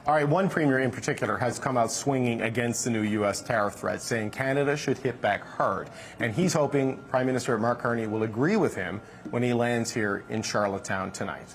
All right, one premier in particular has come out swinging against the new U.S. tariff threat, saying Canada should hit back hard. And he's hoping Prime Minister Mark Carney will agree with him when he lands here in Charlottetown tonight.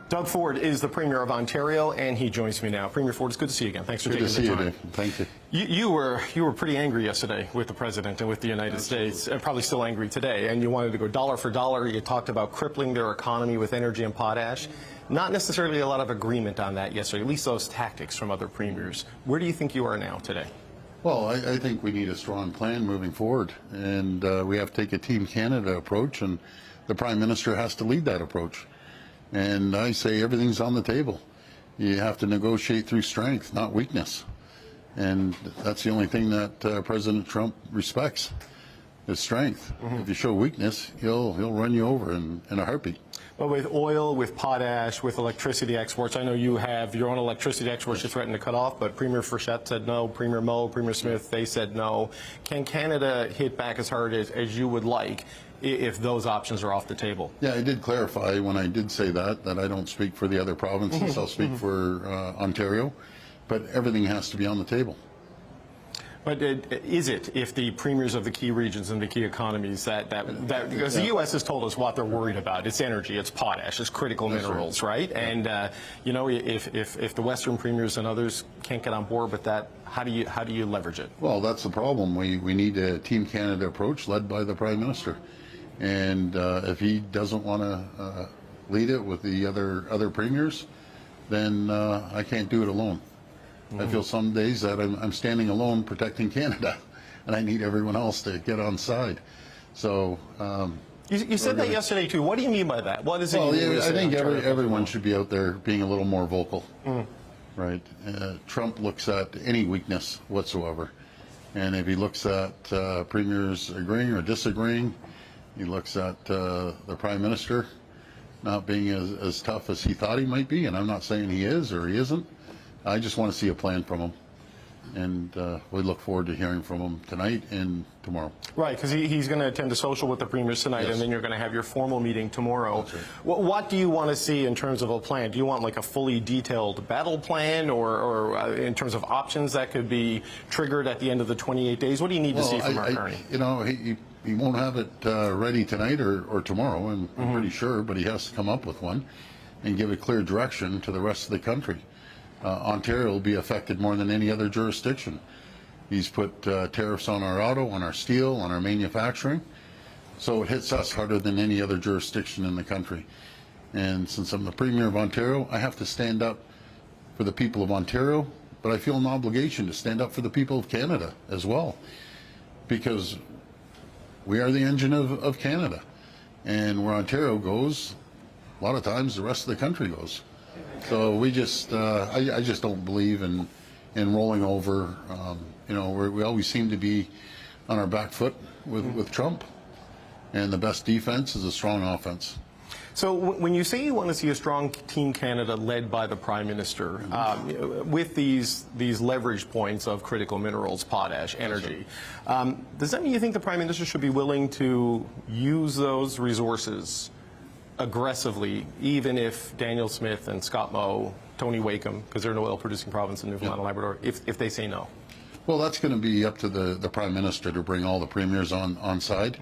Doug Ford is the Premier of Ontario, and he joins me now. Premier Ford, it's good to see you again. Thanks for taking the time. Good to see you, Dave. Thank you. You were pretty angry yesterday with the President and with the United States, and probably still angry today, and you wanted to go dollar for dollar. You talked about crippling their economy with energy and potash. Not necessarily a lot of agreement on that yesterday, at least those tactics from other premiers. Where do you think you are now today? Well, I think we need a strong plan moving forward, and we have to take a Team Canada approach, and the Prime Minister has to lead that approach. And I say everything's on the table. You have to negotiate through strength, not weakness. And that's the only thing that President Trump respects, is strength. If you show weakness, he'll run you over in a heartbeat. Well, with oil, with potash, with electricity exports, I know you have your own electricity exports you threatened to cut off, but Premier Frechette said no, Premier Moe, Premier Smith, they said no. Can Canada hit back as hard as you would like if those options are off the table? Yeah, I did clarify when I did say that I don't speak for the other provinces. I'll speak for Ontario, but everything has to be on the table. But is it, if the premiers of the key regions and the key economies because the U.S. has told us what they're worried about. It's energy, it's potash, it's critical minerals, right? Yeah. And, you know, if the Western premiers and others can't get on board with that, how do you leverage it? Well, that's the problem. We need a Team Canada approach led by the Prime Minister. And if he doesn't want to lead it with the other premiers, then I can't do it alone. I feel some days that I'm standing alone protecting Canada, and I need everyone else to get on side. So you said that yesterday too. What do you mean by that? What is it? Well, I think everyone should be out there being a little more vocal, right? Trump looks at any weakness whatsoever, and if he looks at premiers agreeing or disagreeing, he looks at the Prime Minister not being as tough as he thought he might be, and I'm not saying he is or he isn't. I just want to see a plan from him, and we look forward to hearing from him tonight and tomorrow. Right, because he's going to attend a social with the premiers tonight, yes. And then you're going to have your formal meeting tomorrow. That's right. What do you want to see in terms of a plan? Do you want like a fully detailed battle plan, or in terms of options that could be triggered at the end of the 28 days? What do you need to see from Mark Carney? You know, he won't have it ready tonight or tomorrow, I'm pretty sure, but he has to come up with one and give a clear direction to the rest of the country. Ontario will be affected more than any other jurisdiction. He's put tariffs on our auto, on our steel, on our manufacturing. So it hits us harder than any other jurisdiction in the country. And since I'm the Premier of Ontario, I have to stand up for the people of Ontario, but I feel an obligation to stand up for the people of Canada as well. Because we are the engine of Canada. And where Ontario goes, a lot of times the rest of the country goes. So we just, I just don't believe in rolling over. You know, we always seem to be on our back foot with Trump, and the best defense is a strong offense. So when you say you want to see a strong Team Canada led by the Prime Minister, with these leverage points of critical minerals, potash, energy, does that mean you think the Prime Minister should be willing to use those resources aggressively, even if Daniel Smith and Scott Moe, Tony Wakeham, because they're an oil-producing province in Newfoundland and Labrador, if they say no? Well, that's going to be up to the Prime Minister to bring all the premiers on side.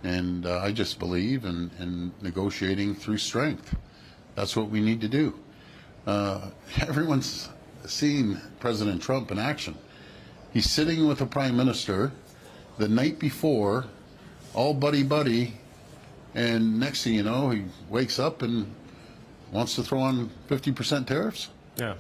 And I just believe in negotiating through strength. That's what we need to do. Everyone's seen President Trump in action. He's sitting with the Prime Minister the night before, all buddy-buddy, and next thing you know, he wakes up and wants to throw on 50% tariffs. Yeah.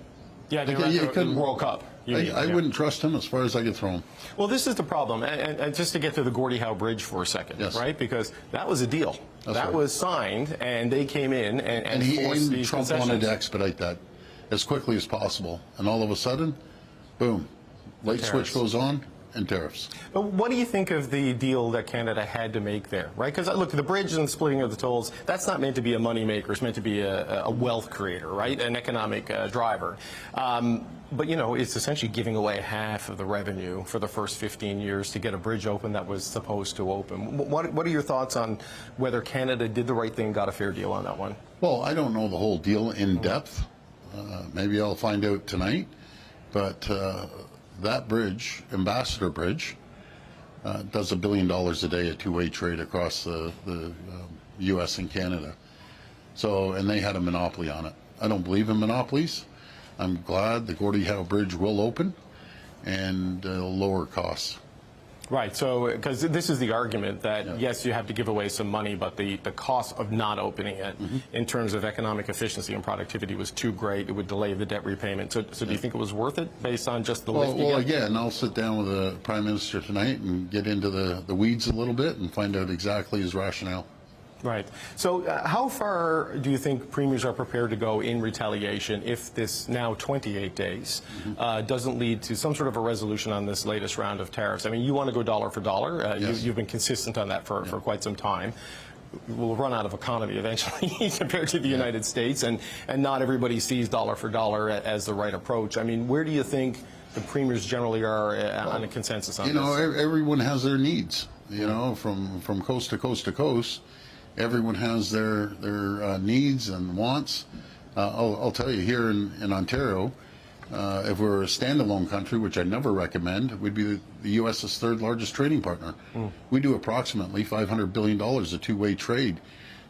Yeah, the World Cup. I wouldn't trust him as far as I could throw him. Well, this is the problem. And just to get to the Gordie Howe Bridge for a second, yes. Right? Because that was a deal. That was signed, and they came in and forced these Trump concessions. wanted to expedite that as quickly as possible. And all of a sudden, boom, light switch goes on. And tariffs. But what do you think of the deal that Canada had to make there, right? Because look, the bridge and splitting of the tolls, that's not meant to be a money maker. It's meant to be a wealth creator, right? An economic driver. But, you know, it's essentially giving away half of the revenue for the first 15 years to get a bridge open that was supposed to open. What are your thoughts on whether Canada did the right thing and got a fair deal on that one? Well, I don't know the whole deal in depth. Maybe I'll find out tonight. But that bridge, Ambassador Bridge, does $1 billion a day of two-way trade across the U.S. and Canada. So, and they had a monopoly on it. I don't believe in monopolies. I'm glad the Gordie Howe Bridge will open and lower costs. Right, so because this is the argument that, yes, you have to give away some money, but the cost of not opening it in terms of economic efficiency and productivity was too great. It would delay the debt repayment. So do you think it was worth it based on just the lift? Well, again, I'll sit down with the Prime Minister tonight and get into the weeds a little bit and find out exactly his rationale. Right. So how far do you think premiers are prepared to go in retaliation if this now 28 days doesn't lead to some sort of a resolution on this latest round of tariffs? I mean, you want to go dollar for dollar. Yes. You've been consistent on that for quite some time. We'll run out of economy eventually compared to the United States, and not everybody sees dollar for dollar as the right approach. I mean, where do you think the premiers generally are on a consensus on this? You know, everyone has their needs, you know, from coast to coast to coast. Everyone has their needs and wants. I'll tell you, here in Ontario, if we're a standalone country, which I never recommend, we'd be the U.S.'s third largest trading partner. We do approximately $500 billion of two-way trade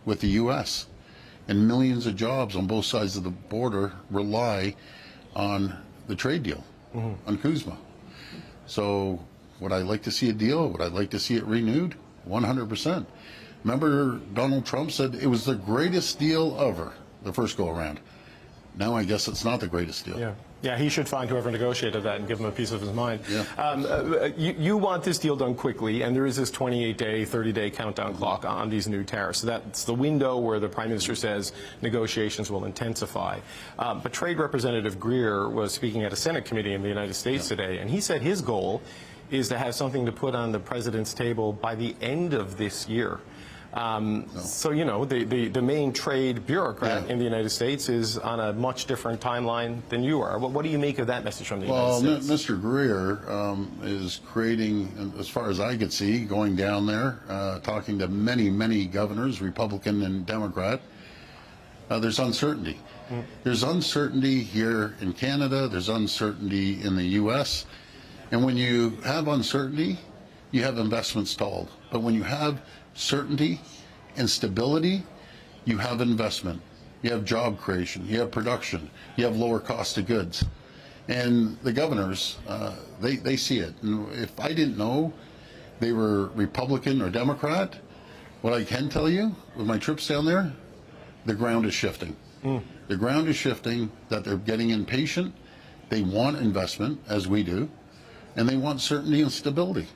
with the U.S. And millions of jobs on both sides of the border rely on the trade deal, on CUSMA. So would I like to see a deal? Would I like to see it renewed? 100%. Remember, Donald Trump said it was the greatest deal ever, the first go-around. Now I guess it's not the greatest deal. Yeah, he should find whoever negotiated that and give him a piece of his mind. Yeah. You want this deal done quickly, and there is this 28-day, 30-day countdown clock on these new tariffs. So that's the window where the Prime Minister says negotiations will intensify. But Trade Representative Greer was speaking at a Senate committee in the United States today, and he said his goal is to have something to put on the President's table by the end of this year. So, you know, the main trade bureaucrat in the United States is on a much different timeline than you are. What do you make of that message from the United States? Well, Mr. Greer is creating, as far as I could see, going down there, talking to many, many governors, Republican and Democrat. There's uncertainty. There's uncertainty here in Canada. There's uncertainty in the U.S. And when you have uncertainty, you have investment stalled. But when you have certainty and stability, you have investment, you have job creation, you have production, you have lower cost of goods. And the governors, they see it. And if I didn't know they were Republican or Democrat, what I can tell you with my trips down there, the ground is shifting. The ground is shifting, that they're getting impatient. They want investment, as we do, and they want certainty and stability.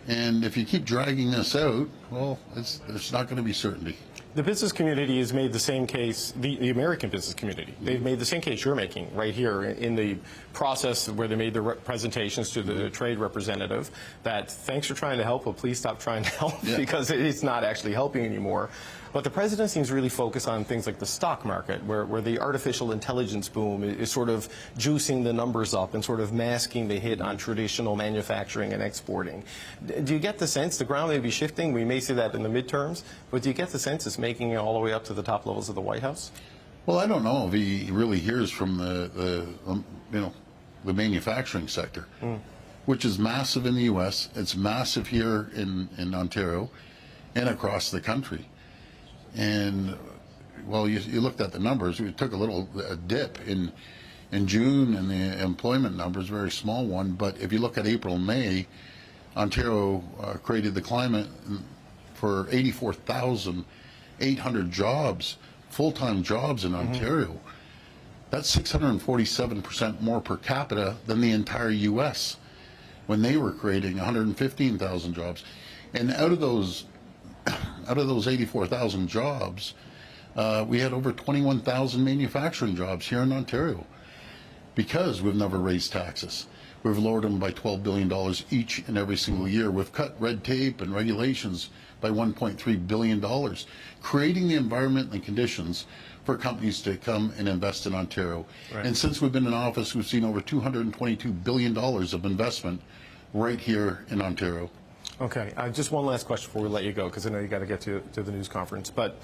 And if you keep dragging this out, well, there's not going to be certainty. The business community has made the same case, the American business community. They've made the same case you're making right here in the process where they made the presentations to the trade representative, that thanks for trying to help, but please stop trying to help because it's not actually helping anymore. But the president seems really focused on things like the stock market, where the artificial intelligence boom is sort of juicing the numbers up and sort of masking the hit on traditional manufacturing and exporting. Do you get the sense the ground may be shifting? We may see that in the midterms, but do you get the sense it's making it all the way up to the top levels of the White House? Well, I don't know if he really hears from the manufacturing sector, which is massive in the U.S. It's massive here in Ontario and across the country. And, well, you looked at the numbers. We took a dip in June, and the employment numbers, very small one. But if you look at April and May, Ontario created the climate for 84,800 jobs, full-time jobs in Ontario. That's 647% more per capita than the entire U.S. when they were creating 115,000 jobs. And out of those 84,000 jobs, we had over 21,000 manufacturing jobs here in Ontario because we've never raised taxes. We've lowered them by $12 billion each and every single year. We've cut red tape and regulations by $1.3 billion, creating the environment and conditions for companies to come and invest in Ontario. Right. And since we've been in office, we've seen over $222 billion of investment right here in Ontario. Okay, just one last question before we let you go, because I know you got to get to the news conference. But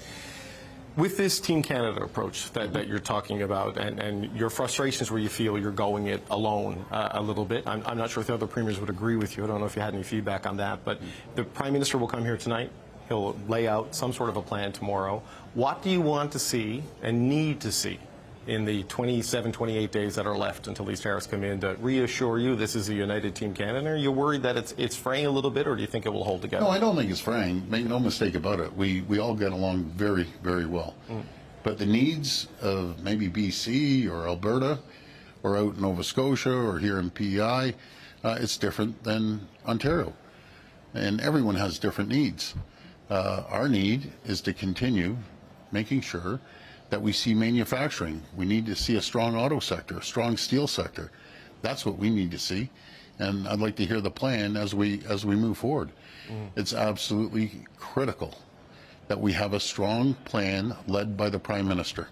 With this Team Canada approach that you're talking about, and your frustrations where you feel you're going it alone a little bit, I'm not sure if the other premiers would agree with you. I don't know if you had any feedback on that, but the Prime Minister will come here tonight. He'll lay out some sort of a plan tomorrow. What do you want to see and need to see in the 27, 28 days that are left until these tariffs come in to reassure you this is a united Team Canada? Are you worried that it's fraying a little bit, or do you think it will hold together? No, I don't think it's fraying. Make no mistake about it. We all get along very, very well. But the needs of maybe BC or Alberta or out in Nova Scotia or here in PEI, it's different than Ontario. And everyone has different needs. Our need is to continue making sure that we see manufacturing. We need to see a strong auto sector, a strong steel sector. That's what we need to see. And I'd like to hear the plan as we move forward. It's absolutely critical that we have a strong plan led by the Prime Minister.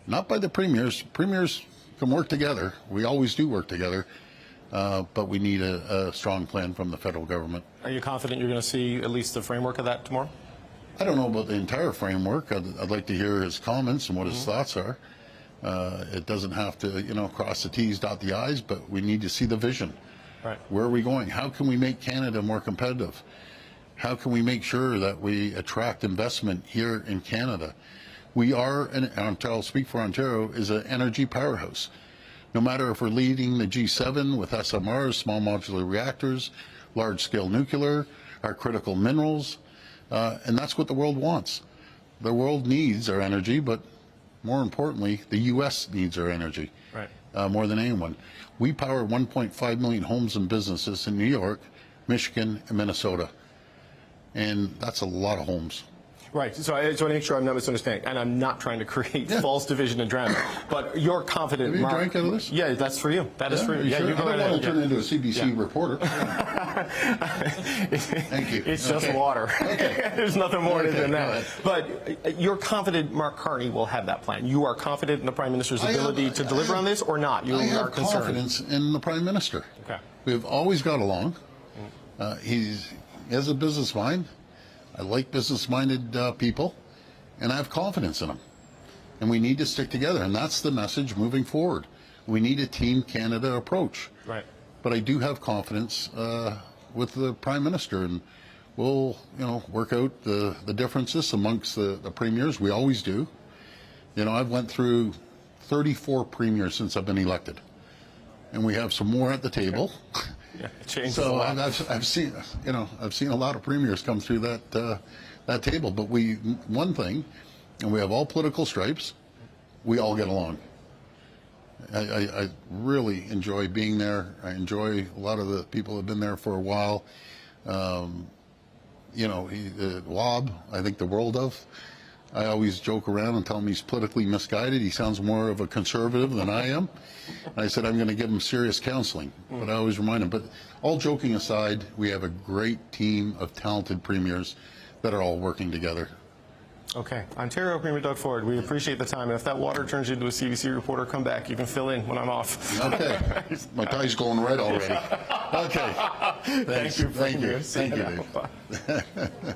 Not by the premiers. Premiers can work together. We always do work together. But we need a strong plan from the federal government. Are you confident you're going to see at least the framework of that tomorrow? I don't know about the entire framework. I'd like to hear his comments and what his thoughts are. It doesn't have to, cross the T's, dot the I's, but we need to see the vision. Right. Where are we going? How can we make Canada more competitive? How can we make sure that we attract investment here in Canada? We are, and I'll speak for Ontario, is an energy powerhouse. No matter if we're leading the G7 with SMRs, small modular reactors, large-scale nuclear, our critical minerals, and that's what the world wants. The world needs our energy, but more importantly, the U.S. needs our energy, right. More than anyone. We power 1.5 million homes and businesses in New York, Michigan, and Minnesota, and that's a lot of homes. Right. So I just want to make sure I'm not misunderstanding, and I'm not trying to create false division and drama. But you're confident, Have you Mark. drank out of this? Yeah, that's for you. That is for you. Sure? You I don't want to turn into a CBC reporter. Thank you. It's just water. Okay. There's nothing more to it than go that. ahead. But you're confident Mark Carney will have that plan. You are confident in the Prime Minister's ability to deliver on this, or not? You I have are concerned. confidence in the Prime Minister. Okay. We've always got along. He has a business mind. I like business-minded people, and I have confidence in him. And we need to stick together, and that's the message moving forward. We need a Team Canada approach. Right. But I do have confidence with the Prime Minister, and we'll, work out the differences amongst the premiers. We always do. I've went through 34 premiers since I've been elected, and we have some more at the table. Yeah, it changes So a lot. I've seen, I've seen a lot of premiers come through that table. But one thing, and we have all political stripes, we all get along. I really enjoy being there. I enjoy a lot of the people who have been there for a while. Wob, I think the world of. I always joke around and tell him he's politically misguided. He sounds more of a conservative than I am. I said I'm going to give him serious counseling, but I always remind him. But all joking aside, we have a great team of talented premiers that are all working together. Okay. Ontario Premier Doug Ford, we appreciate the time. And if that water turns you into a CBC reporter, come back. You can fill in when I'm off. Okay. My tie's going red already. Okay. Thanks. Thank you. Thank you. Thank you, Dave.